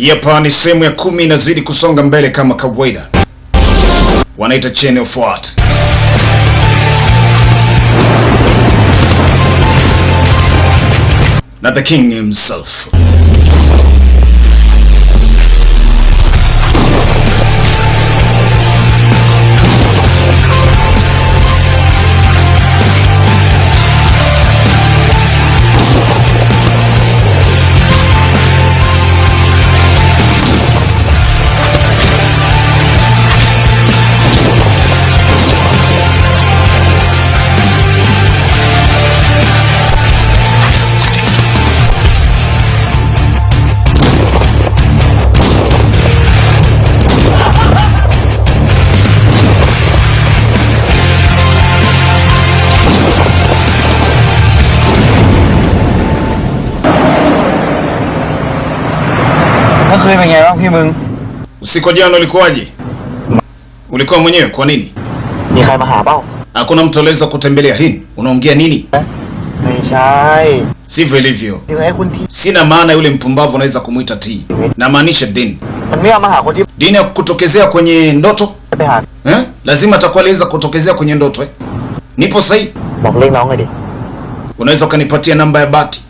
Hapa ni sehemu ya 10 inazidi kusonga mbele kama kawaida. Wanaita Chain of What. Na the king himself. Usiku jana ulikuwaje? Ulikuwa mwenyewe kwa nini? Ni kai maha bao? Hakuna mtu aliyeweza kutembelea hii. Unaongea nini? Sivyo ilivyo. Sina maana yule mpumbavu unaweza kumuita T. Na maanisha Din. Din ya kutokezea kwenye ndoto? Lazima atakuwa aliweza kutokezea kwenye ndoto Nipo sahi? Unaweza kanipatia namba ya bati?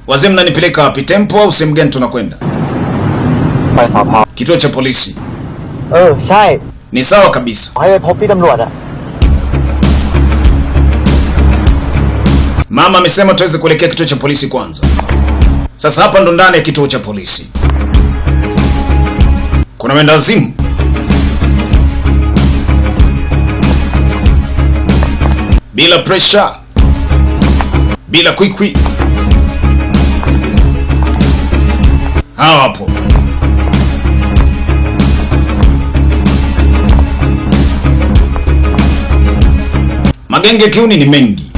Wazee mnanipeleka wapi? Tempo au sehemu gani tunakwenda? Kituo cha polisi. Ni sawa kabisa. Mama amesema tuweze kuelekea kituo cha polisi kwanza. Sasa hapa ndo ndani ya kituo cha polisi. Kuna wendazimu. Bila pressure. Bila kwikwi. Hapo. Magenge kiuni ni mengi.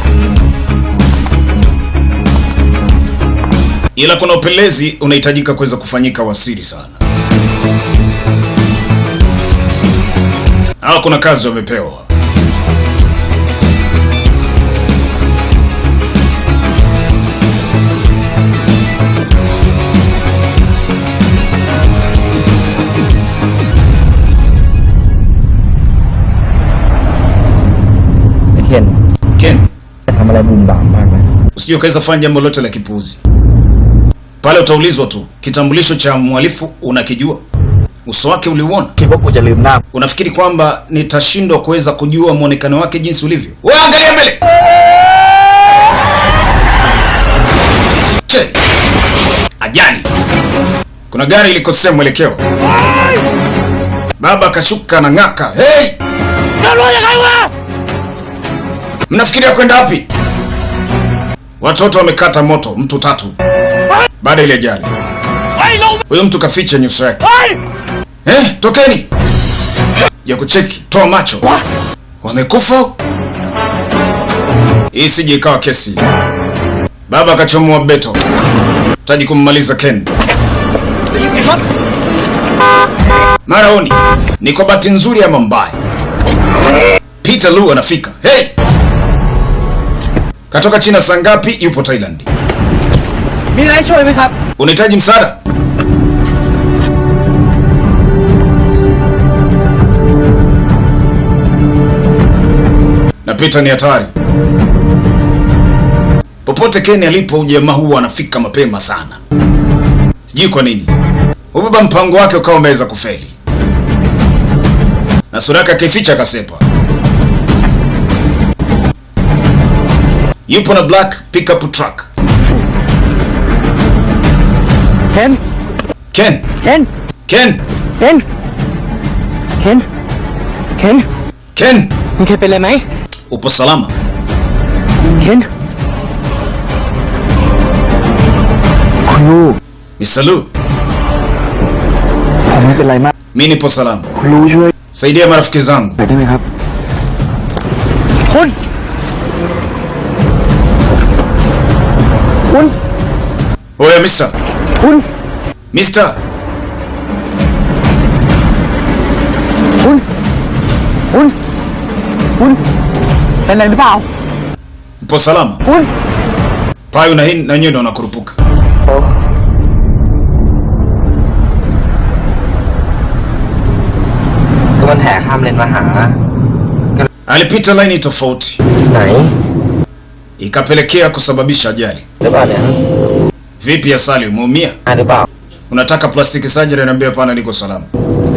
Ila kuna upelelezi unahitajika kuweza kufanyika wasiri sana. Kuna kazi wamepewa. Ken. Usije ukaweza fanya jambo lote la kipuuzi. Pale utaulizwa tu, kitambulisho cha mhalifu unakijua? Uso wake uliuona? Unafikiri kwamba nitashindwa kuweza kujua muonekano wake jinsi ulivyo? Wewe angalia mbele. Ajali. Kuna gari ilikosea mwelekeo. Baba kashuka na ngaka. Hey! Mnafikiria kwenda wapi? Watoto wamekata moto, mtu 3. Baada ile ajali. Huyo mtu kaficha nyuso yake. Tokeni. Ya kucheki, toa macho. Wamekufa? Hii sije ikawa kesi. Baba akachomoa beto. Taji kummaliza Ken. Maraoni, ni kwa bahati nzuri ama mbaya. Peter Lu anafika. Hey! Katoka China saa ngapi? Yupo Thailand. Unahitaji msaada? Na Peter ni hatari. Popote Ken alipo jamaa huwa anafika mapema sana. Sijui kwa nini. Baba mpango wake ukawa umeweza kufeli. Na sura yake akificha kasepa. Yupo na black pickup truck. Ken. Ken. Ken. Ken. Ken. Ken. Ken. Ken. Upo salama? Ken. Kulu. Mr. Lu. Mimi nipo salama. Saidia marafiki zangu. Kun. Oya Mister. Kun. Mister. Kun. Kun. Kun.เป็นไรหรือเปล่า Upo salama? Payo na hii na nyondo unakurupuka. มันแห่ข้ามเลนมาหา Alipita laini tofauti ไหน ikapelekea kusababisha ajali. หรือเปล่าเนี่ย Vipi Asali, umeumia? หรือเปล่า Unataka plastiki surgery? Niambia hapana, niko salama.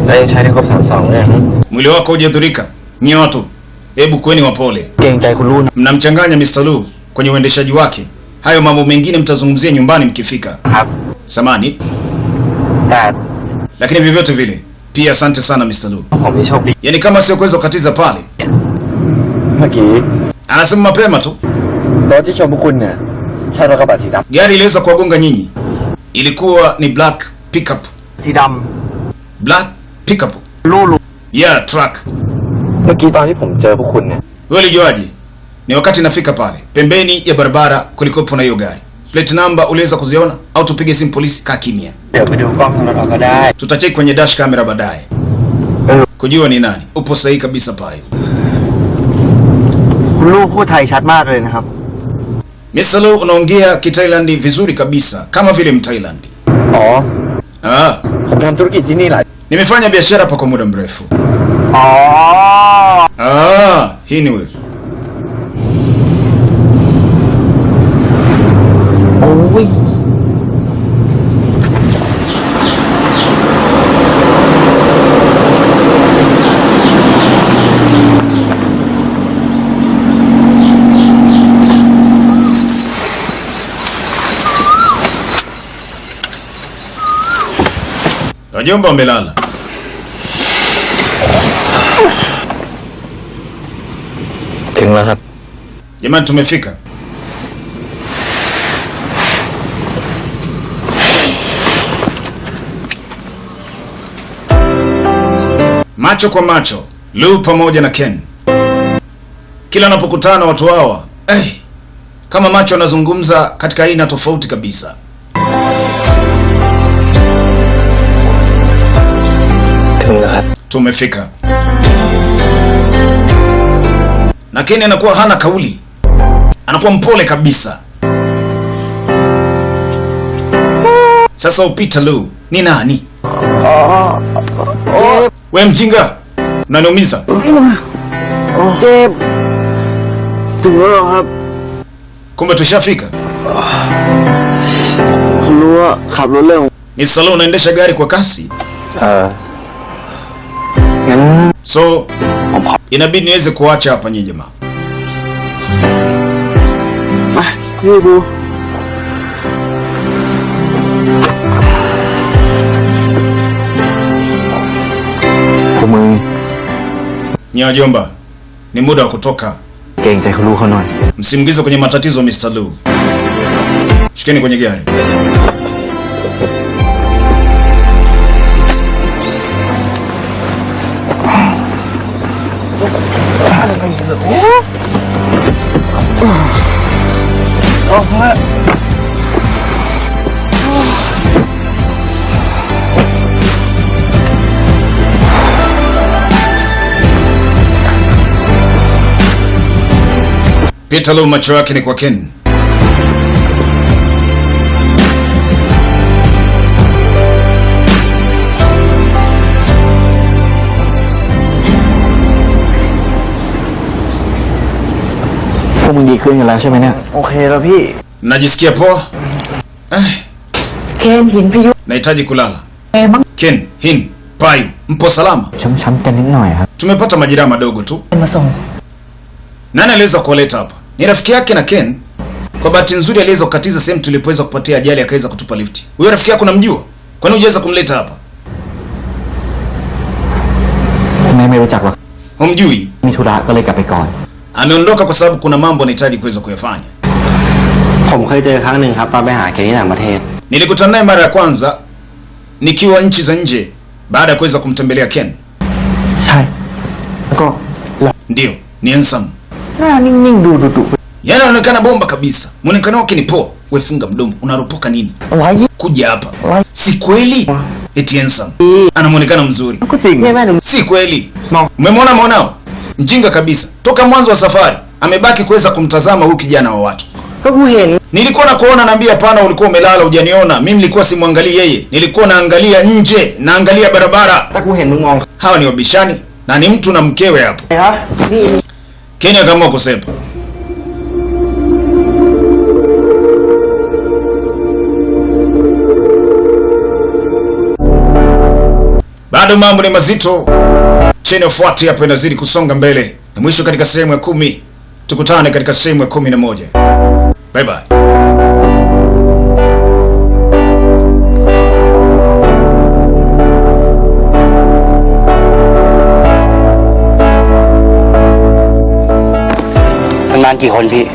เรายังใช้ได้ครบ32เนี่ย Mwili wako hujadhurika. Nyie watu, hebu kweni wapole. เกรงใจคุณลูกนะ Mnamchanganya Mr. Lu kwenye uendeshaji wake. Hayo mambo mengine mtazungumzia nyumbani mkifika. ครับ Samani, แต่ lakini vyovyote vile pia asante sana Mr. Lu. ผมมีโชคดี Yaani kama sio kuweza kukatiza pale. เมื่อกี้ Anasema mapema tu. รถที่ชนพวกคุณเนี่ยใช่รถกระบะสีด Gari iliweza kuwagonga nyinyi. Ilikuwa ni black pickup. ำสีด Black pickup. ำลูก Yeah, truck. เมื่อกี้ตอนที่ผมเจอพวกคุณเนี่ย Wewe ulijuaje? Ni wakati nafika pale. Pembeni ya barabara kulikopo na hiyo gari. Plate number uliweza kuziona au tupige simu polisi? Kaa kimya. เดี๋ยวไปดูกล้องของเราก็ได้ Tutacheki kwenye dash camera baadaye. Kujua ni nani. Upo sahihi kabisa pale. คุณลูกพูดไทยชัดมากเลยนะครับ Mr. Lu unaongea Kitailandi vizuri kabisa kama vile Mtailandi. อ๋อ Ah, ผมทำธุรกิจที่นี่หลาย nimefanya biashara hapa kwa muda mrefu. อ๋อ Ah, hii ni wewe. โอ้ย Wajomba wamelala. ถึงแล้วครับ Jamani tumefika. Macho kwa macho, Lu pamoja na Ken. Kila wanapokutana watu hawa, kama macho wanazungumza katika aina tofauti kabisa. ถึงแล้วครับ Tumefika. Na Ken anakuwa hana kauli. Anakuwa mpole kabisa. Sasa upita Lu, ni nani? We mjinga, unaniumiza. เจ็บถึงแล้วครับ Kumbe tushafika. คุณรู้ว่าขับรถเร็ว Ni Salo unaendesha gari kwa kasi. งั้น So, inabidi niweze kuacha hapa nyinyi jamaa. มาพี่ดูพวกมึง Nyi wajomba, ni muda wa kutoka. เกรงใจคุณลูกเขาหน่อย Msimgize kwenye matatizo Mr. Lu. Shikeni kwenye gari. Peter Lu macho yake ni kwa Ken. Puaมึงดีขึ้นกันแล้วใช่ไหมเนี่ยโอเคแล้วพี่ Najisikia poa? Ken, Hin, Payu. Nahitaji kulala. Mang Ken, Hin, Payu, mpo salama? ช้ำๆกันนิดหน่อยครับ Tumepata majeraha madogo tu. ma song. Nani aliweza kuwaleta hapa? Ni rafiki yake na Ken. Kwa bahati nzuri aliweza kukatiza sehemu tulipoweza kupatia ajali akaweza kutupa lifti. Huyo rafiki yako unamjua? Kwani hujaweza kumleta hapa? ไม่รู้จักหรอก Humjui? มีธุระก็เลยกลับไปก่อน Ameondoka kwa sababu kuna mambo anahitaji kuweza kuyafanya. ผมเคยเจอครั้งหนึ่งครับตอนไปหาแกที่ต่างประเทศ Nilikutana naye mara ya kwanza nikiwa nchi za nje baada ya kuweza kumtembelea Ken. ใช่แล้วก็ Ndio, ni handsome. หน้านิ่งๆดูดุ Yaani anaonekana bomba kabisa. Muonekano wake ni poa. Wewe funga mdomo, unaropoka nini? ๆไว้ Kuja hapa. Si kweli? Eti handsome. Ana muonekano mzuri. ก็จริงแม่หนู Si kweli. No. Umemwona mwanao? Mjinga kabisa. Toka mwanzo wa safari amebaki kuweza kumtazama huyu kijana wa watu. ก็กูเห็น Nilikuwa na kuona naambia hapana, ulikuwa umelala hujaniona. Mimi nilikuwa simwangalii yeye. Nilikuwa naangalia nje, naangalia barabara. แต่กูเห็นมึงมอง Hawa ni wabishani. na ni mtu na mkewe hapo. Ken akaamua kusepa. Bado mambo ni mazito. Chini ufuati hapo inazidi kusonga mbele. Na mwisho katika sehemu ya 10. Tukutane katika sehemu ya 11. Bye bye. Ngàn กี่คนพี่